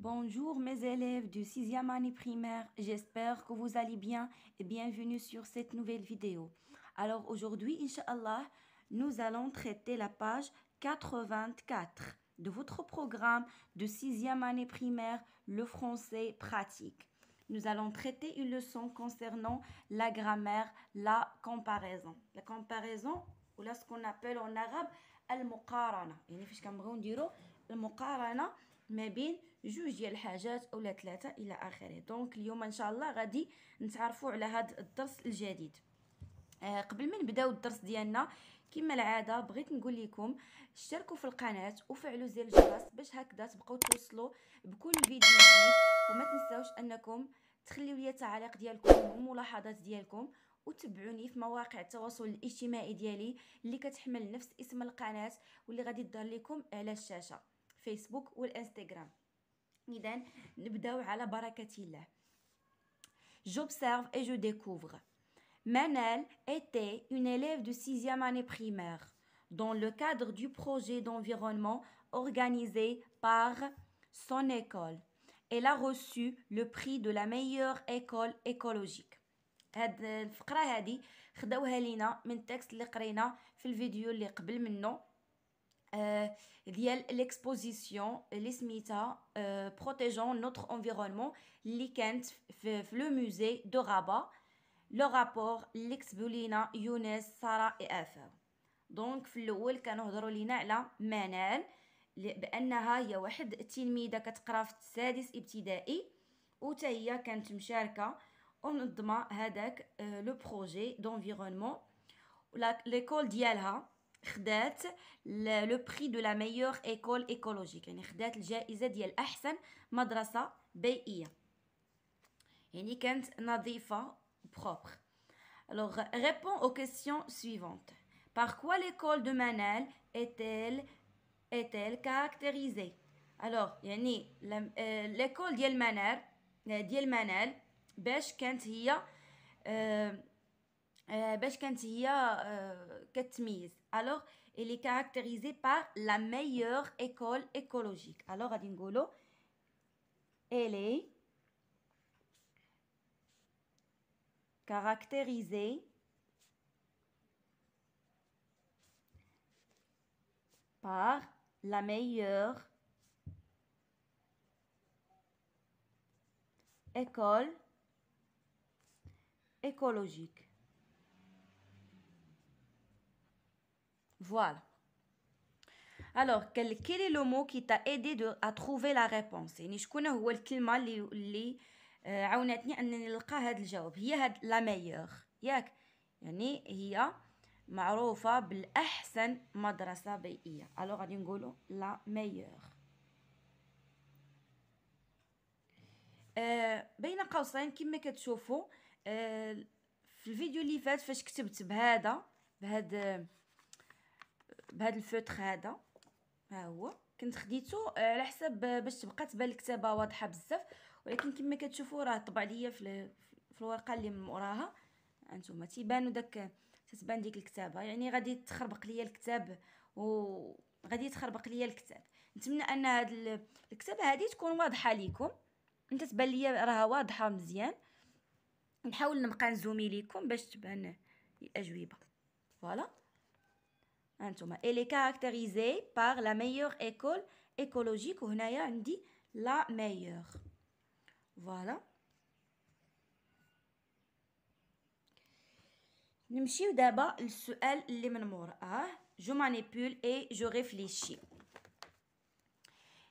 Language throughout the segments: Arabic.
Bonjour mes élèves du 6e année primaire, j'espère que vous allez bien et bienvenue sur cette nouvelle vidéo. Alors aujourd'hui, Inch'Allah, nous allons traiter la page 84 de votre programme de 6e année primaire, le français pratique. Nous allons traiter une leçon concernant la grammaire, la comparaison. La comparaison, ou là ce qu'on appelle en arabe, al-muqarana. يعني فاش كنبغيو نديرو المقارنة ما بين جوج ديال الحاجات اولا ثلاثه الى اخره. دونك اليوم ان شاء الله غادي نتعرفوا على هذا الدرس الجديد. قبل ما نبداو الدرس ديالنا كما العاده بغيت نقول لكم اشتركوا في القناه وفعلوا زر الجرس باش هكذا تبقاو توصلوا بكل فيديو جديد، وما تنساوش انكم تخليو لي التعاليق ديالكم والملاحظات ديالكم، وتبعوني في مواقع التواصل الاجتماعي ديالي اللي كتحمل نفس اسم القناه واللي غادي تظهر لكم على الشاشه، فيسبوك والانستغرام. إذن نبداو على بركة الله. J'observe et je découvre. Manal était une élève de 6e année primaire dans le cadre du projet d'environnement organisé par son école. Elle a reçu le prix de la meilleure école écologique. هاد الفقرة هادي خداوها لينا من التكست اللي قرينا في الفيديو اللي قبل منه ديال l'exposition اللي سميتها protégeons notre environnement اللي كانت في لو musée de Rabat. لو رابور اللي كتبوا لينا يونس سارة آفا. دونك في الاول كانوا لينا على منال بانها هي واحد التلميذه كتقرا في السادس ابتدائي، وتا هي كانت مشاركه ومنظمه هذاك لو بروجي دونفيرونمون. ليكول ديالها خدات لو بري دو لا ميور ايكول ايكولوجيك، يعني خدات الجائزه ديال احسن مدرسه بيئيه، يعني كانت نظيفه propre. Alors réponds aux questions suivantes. Par quoi l'école de Manal est-elle caractérisée? Alors يعني l'école ديال منال باش كانت هي كتميز. Alors elle est caractérisée par la meilleure école écologique. Alors غادي نقولوا elle est caractérisée par la meilleure école écologique. Voilà. Alors, quel est le mot qui t'a aidé à trouver la réponse؟ يعني شكون هو الكلمة اللي عاونتني أنني نلقى هذا الجواب؟ هي هاد لا ميور، ياك؟ يعني هي معروفة بالأحسن مدرسة بيئية. ألو غادي نقولوا لا ميور. بين قوسين كما كتشوفوا في الفيديو اللي فات فاش كتبت بهذا الفوتر هذا، ها هو كنت خديته على حساب باش تبقى تبان الكتابه واضحه بزاف، ولكن كما كتشوفوا راه طبع ليا في الورقه اللي من موراها انتما تيبانوا تتبان ديك الكتابه، يعني غادي تخربق ليا الكتاب نتمنى ان هاد الكتابه هذه تكون واضحه لكم، انت تبان ليا راها واضحه مزيان. نحاول نبقى نزومي لكم باش تبان الاجوبه. فوالا انتما elle est caractérisée par la meilleure école écologique، وهنايا عندي la meilleure. فوالا نمشيو دابا للسؤال اللي من موراه. je manipule et je réfléchis.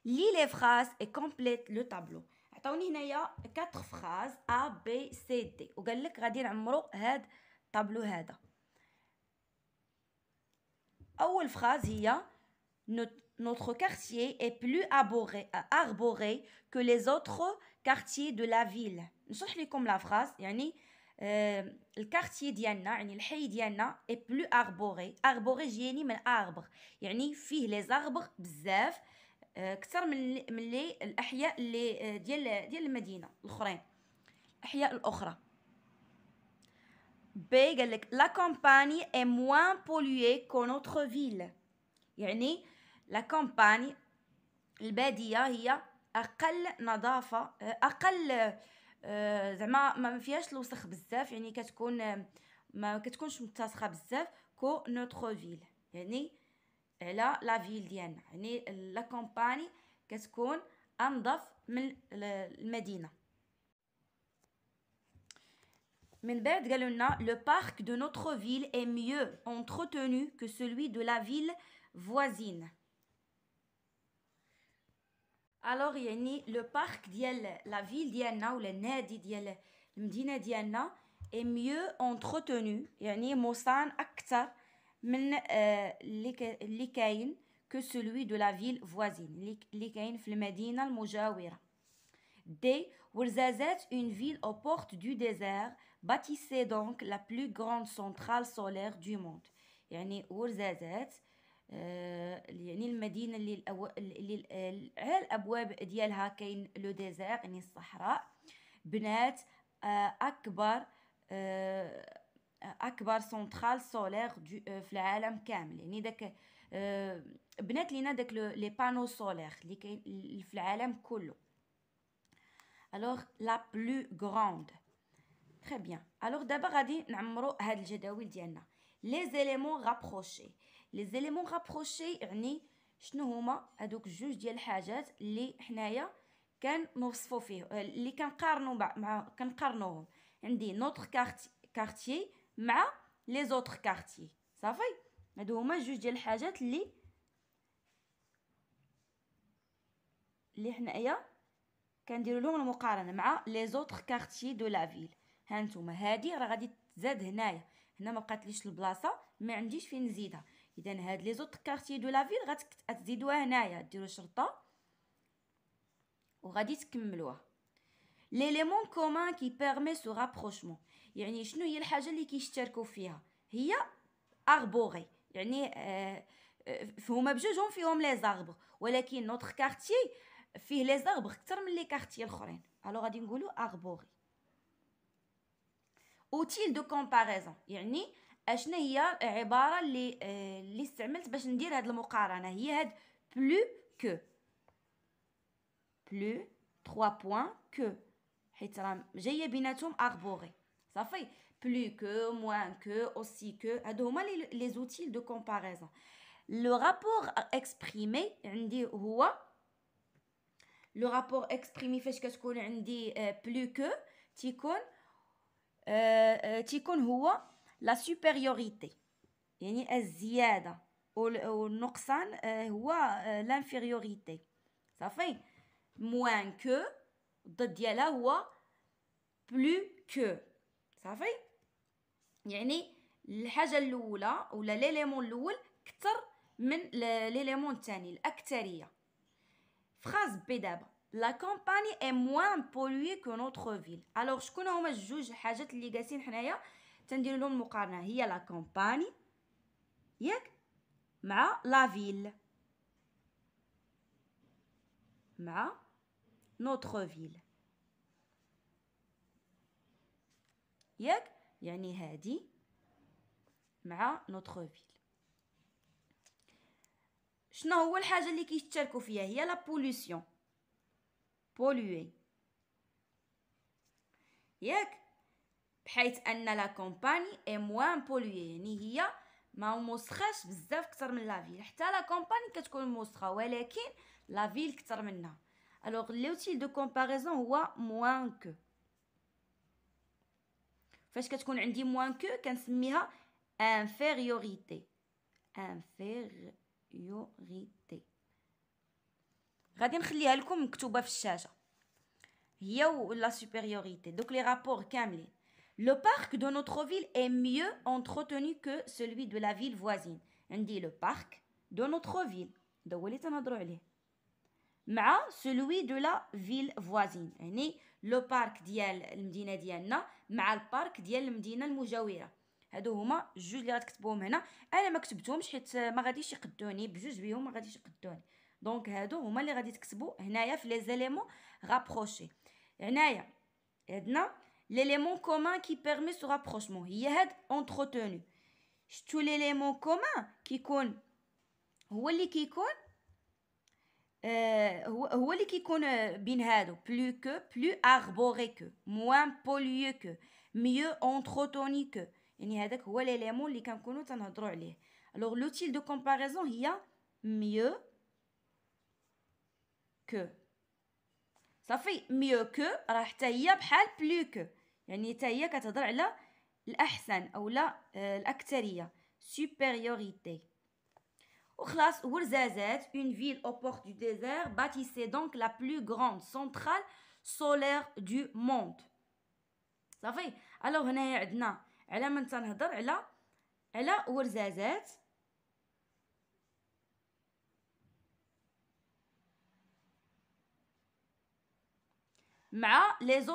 lis les phrases et complète le tableau. عطاوني هنايا 4 phrases A B C D، وقال لك غادي نعمرو هاد الطابلو هذا. أول phrase هي notre quartier est plus arboré que les autres quartiers de la ville. نشرح لكم لا phrase. يعني الكارتيي ديالنا، يعني الحي ديالنا est plus arboré جيني من arbre، يعني فيه لي زاربر بزاف اكثر من اللي الاحياء اللي ديال المدينه الاخرين، الاحياء الاخرى. B قال لك la campagne est moins polluée que notre ville، يعني لا كامباني الباديه هي اقل نظافه، اقل زعما ما فيهاش الوسخ بزاف، يعني كتكون ما كتكونش متسخه بزاف كو نوتر فيل، يعني على لا فيل ديالنا، يعني لا كومباني كتكون انظف من المدينه. من بعد قالوا لنا le parc de notre ville est mieux entretenu que celui de la ville voisine. alors يعني لو بارك ديال لا فيل ديالنا ولا النادي ديال المدينه ديالنا اي ميو انتروتونو، يعني مصان اكثر من اللي كاين كو سولوي دو لا فيل فوازين، اللي كاين في المدينه المجاوره. دي ورزازات une ville aux portes du désert bâtissait donc la plus grande centrale solaire du monde. يعني ورزازات يعني المدينة اللي على الأبواب ديالها كاين لو ديزير، يعني الصحراء، بنات أكبر سنترال سولير في العالم كامل، يعني داك بنات لينا داك لي بانو سولير اللي كاين في العالم كله. alors la plus grande. très bien. alors دابا غادي نعمرو هاد الجداول ديالنا. les éléments rapprochés. les éléments rapprochés يعني شنو هما هادوك جوج ديال الحاجات اللي حنايا كنوصفو فيه، اللي كنقارنوهم. عندي نوتر كارتيي مع لي زوتر كارتيي، صافي. هادو هما جوج ديال الحاجات اللي حنايا كنديروا لهم المقارنه مع لي زوتر كارتيي دو لا فيل. ها نتوما هادي راه غادي تزاد هنايا، هنا ما بقاتليش البلاصه، ما عنديش فين نزيدها، اذا هاد لي زوتر كارتيي دو لا فيل غتزيدوها هنايا، ديروا شرطه وغادي تكملوها. ليليمون كومان كي بيرمي سو رابروشمون، يعني شنو هي الحاجه اللي كيشتركوا فيها؟ هي اربوغي، يعني هما بجوجهم فيهم لي زاربر، ولكن نوتر كارتيي فيه لي زاربر اكثر من لي كارتيي الاخرين، الو غادي نقولوا اربوغي. اوتيل دو كومباريزون، يعني اشنا هي عباره اللي استعملت باش ندير هاد المقارنه، هي هاد بلو كو، بلو 3 بوين كو، حيت راه جايه بيناتهم اربوغي، صافي. بلو كو، موان كو، اوسي كو، هادو هما لي زوتيل دو كومباريزون. لو رابور اكسبريمي عندي هو لو رابور اكسبريمي فاش كتكون عندي بلو كو تيكون هو لا سوبيريوريتي، يعني الزياده، والنقصان هو لانفيريوريتي، صافي. موان كو الضد ديالها هو بلو كو، صافي. يعني الحاجه الاولى ولا ليليمون الاول اكثر من ليليمون الثاني، الاكثريه. فراز بي دابا لا كومباني اي موان بولوي كو نوتر فيل. الوغ شكون هما الجوج حاجات اللي جالسين حنايا تندير لهم المقارنه؟ هي لا كومباني ياك مع لا فيل، مع نوتر فيل، ياك يعني هادي مع نوتر فيل. شنو هو الحاجه اللي كيشتركوا فيها؟ هي لا بولوسيون، بولوي، ياك، بحيث ان لا كومباني اي موان بولوي، يعني هي ما موسخاش بزاف اكثر من لا فيل. حتى لا كومباني كتكون موسخه ولكن لا فيل اكثر منها. الوغ لوتيل دو كومباريزون هو موان كو. فاش كتكون عندي موان كو كنسميها انفيريوريتي، انفيريوريتي. غادي نخليها لكم مكتوبه في الشاشه، هي ولا سوبيريوريتي. دوك لي رابور كاملين. Le parc de notre ville est mieux entretenu que celui de la ville voisine. عندي le parc de notre ville، هذا هو اللي تنهضروا عليه، مع celui de la ville voisine، يعني لو بارك ديال المدينه ديالنا مع البارك ديال المدينه المجاوره. هادو هما الجوج اللي غتكتبوهم هنا. انا ما كتبتهمش حيت ما غاديش يقدوني بجوج بيهم، ما غاديش يقدوني، دونك هادو هما اللي غادي تكتبوا هنايا في لي زيليمون رابروشي. هنايا عندنا ليليمون كومان كي بيرمي سو رابروشمون، هي هاد اونتروتونو. شتو ليليمون كومان كيكون هو اللي كيكون هو اللي كيكون بين هادو plus que plus arboré que moins pollué que mieux entretenu que يعني هذاك هو ليليمون اللي كنكونوا تنهضروا عليه. alors l'outil de comparaison هي mieux que صافي. mieux que راه حتى هي بحال plus que يعني حتى هي كتهضر على الاحسن او لا الاكثريه supériorité. وخلاص ورزازات une ville aux portes du désert bâtissait donc la plus grande centrale solaire du monde. صافي. الوغ هنايا عندنا على من تنهضر على ورزازات مع les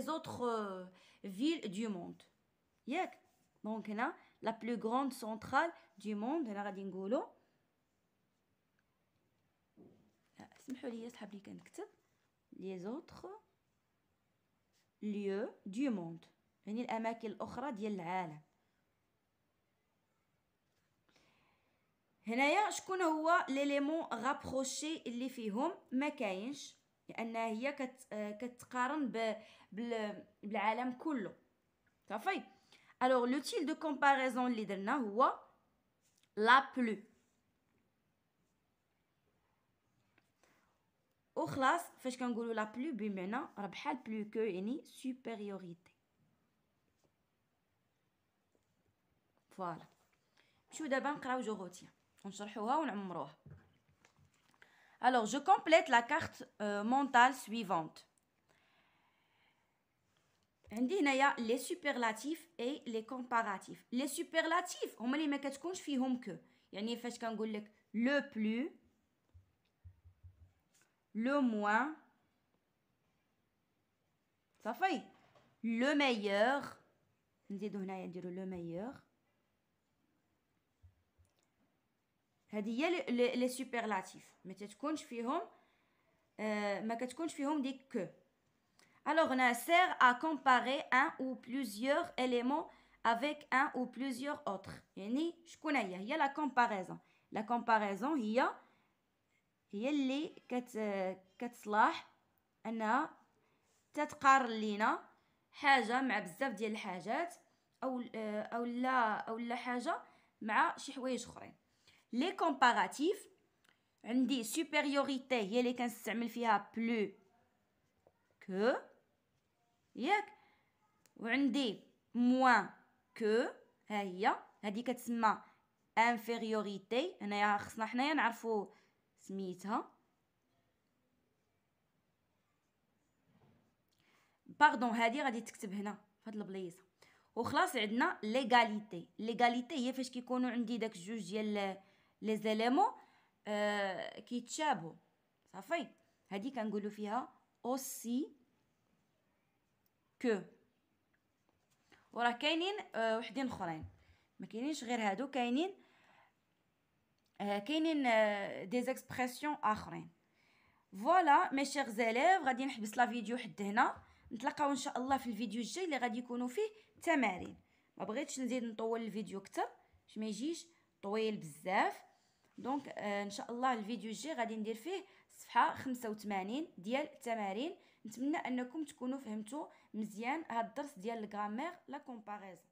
autres villes du monde ياك. دونك هنا la plus grande centrale du monde هنا غادي نقولوا سمحوا لي صحاب لي كنكتب les autres lieux du monde يعني الاماكن الاخرى ديال العالم. هنايا شكون هو ليليمون غابروشي اللي فيهم ما كاينش لان هي كتقارن بالعالم كله صافي. alors l'outil de comparaison اللي درنا هو la plus. وخلاص فاش كنقولوا لا بلو بمعنى راه بحال بلو كو يعني سوبيريوريتي. فوالا نمشيو دابا نقراو جوغوتيا ونشرحوها ونعمروها. alors je complète la carte mentale suivante. عندي هنايا لي سوبرلاتيف اي لي كومباراتيف. لي سوبرلاتيف هما اللي ما كتكونش فيهم كو يعني فاش كنقول لك لو بلو le moins صافي le meilleur نزيدو هنايا نديرو le meilleur. هذه هي لي سوبرلاتيف ما تكونش فيهم ديك que. alors on sert à comparer un ou plusieurs éléments avec un ou plusieurs autres يعني شكون هي la comparaison. la comparaison هي اللي كتصلاح انها تتقارن لينا حاجه مع بزاف ديال الحاجات او لا حاجه مع شي حوايج اخرين. لي كومباراتيف عندي سوبيريوريتي هي اللي كنستعمل فيها بلو كو ياك. وعندي موان كو ها هي هذه كتسمى انفيريوريتي. هنايا خصنا حنايا نعرفوا سميتها باردون هذه غادي تكتب هنا في هاد البليصه. وخلاص عندنا ليغاليتي. ليغاليتي هي فاش كيكونوا عندي داك جوج ديال لي زيليمون كيتشابهوا صافي. هذه كنقولوا فيها اوسي كو. وراه كاينين وحدين اخرين ما كاينينش غير هادو كاينين دي زيكسبرسيون اخرين. فوالا مي شيغ زيليف غادي نحبس لا فيديو حد هنا. نتلاقاو ان شاء الله في الفيديو الجاي اللي غادي يكونوا فيه تمارين. ما بغيتش نزيد نطول الفيديو اكثر باش ما يجيش طويل بزاف. دونك ان شاء الله الفيديو الجاي غادي ندير فيه صفحه 85 ديال التمارين. نتمنى انكم تكونوا فهمتوا مزيان هذا الدرس ديال الغرامير لا كومباريزون.